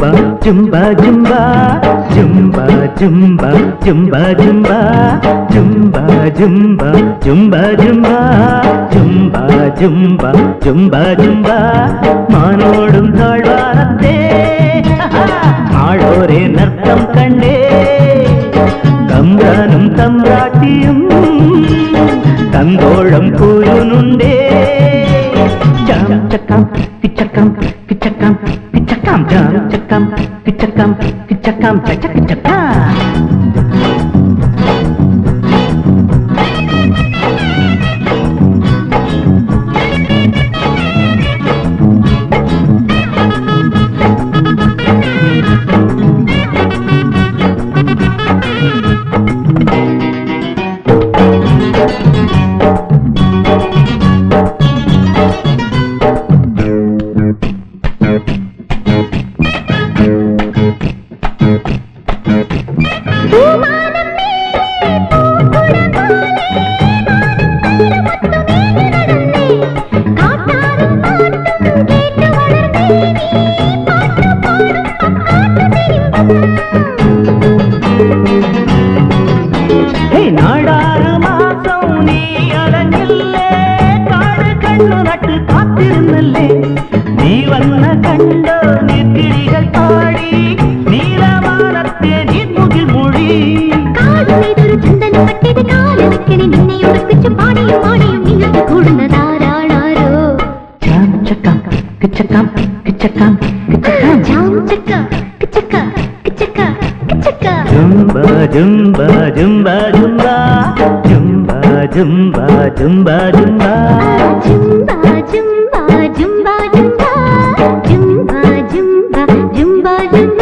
Jumba, jumba, jumba, jumba, jumba, jumba, jumba, jumba, jumba, jumba, jumba, jumba, jumba, jumba, jumba. മാനോടും താഴ്വാരത്തെ ആളോരെ നൃത്തം കണ്ടേ തമ്പ്രാനും തമ്പ്രാട്ടിയും തന്തോളം കൂരുന്നുണ്ടേ jam ചക്കാം കിച്ചക്കാം കിച്ചക്കാം കിച്ചക്കാം jam ചക്കാം കിച്ചക്കാം കിച്ചക്കാം ചച്ചക്കിച്ചക്കാ നാടാറ് മാസം നീ അടങ്ങില്ലേ കാട് കണ്ണു നട്ട് കാത്തിരുന്നല്ലേ നീ വന്ന കണ്ടോ നീർക്കിളികൾ പാടി നീലമാനത്തെ നീ മുകിൽ മൊഴി കാടുമേതൊരു ചന്ദനം പട്ടിത് കാലവെക്കണി നിന്നെ ഉറപ്പിച്ചു പാടിയും പാടിയും നിങ്ങൾക്ക് കൂടുന്നതാരാണാരോ ജാം ചക്കാം കിച്ചക്കാം കിച്ചക്കാം കിച്ചക്കാം ജാം ചക്ക കിച്ചക്ക കിച്ചക്ക കിച്ചക്ക ജുംബ ജുംബ ജുംബ ജുംബ ജുംബ ജുംബ ജുംബ ജുംബ ജുംബ ജുംബ ജുംബ ജുംബ ജുംബ ജുംബ ജുംബ ജുംബ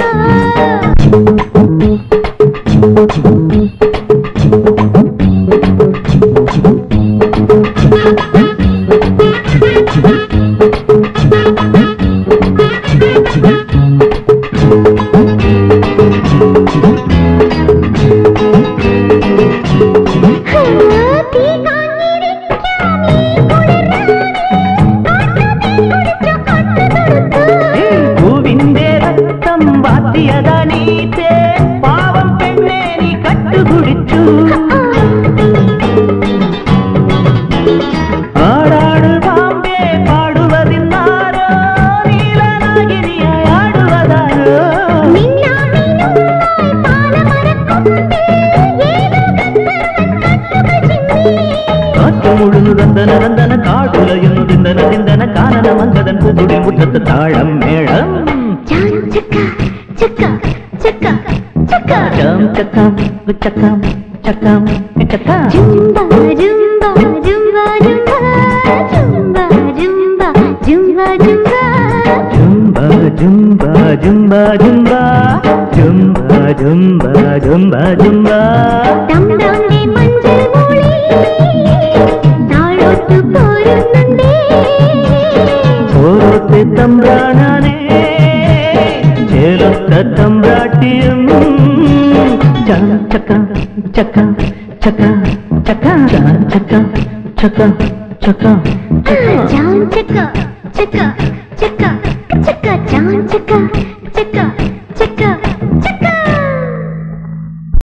പാവം പെണ്ണെ നീ കട്ടുകുടിച്ചു ആടാട് പാമ്പേ പാടുവതിന്നാരോ നീലനാഗിനിയാടുവതാരോ കാറ്റുമുഴുന്നു ദന്തന ദന്തന കാടുലയുന്നു ദിന്തന ദിന്തന കാനന മന്ദതൻ പുതുടി മുറ്റത്ത് താളം മേളം ചക്ക ചക്ക ചക്ക ജാം ചക്കാം ചക്കാം ചക്കാം ചക്ക ജുംബ ജുംബ ജുംബ ജുംബ ജുംബ ജുംബ ജുംബ ജുംബ ജുംബ ജുംബ ജുംബ ജുംബ ജുംബ ജുംബ ജുംബ തമ്പ്രാന്റെ മഞ്ചൽ മൂളി താഴോട്ട് പോരുന്നുണ്ടേ ഓരോത്തെ തമ്പ്രാനാനേ തമ്പ്രാട്ടിയും ചക്ക ചക്ക ചക്ക ചക്ക ചക്ക ചക്ക ചക്ക ചക്ക ചക്ക ചക്ക ചക്ക ചക്ക ചക്ക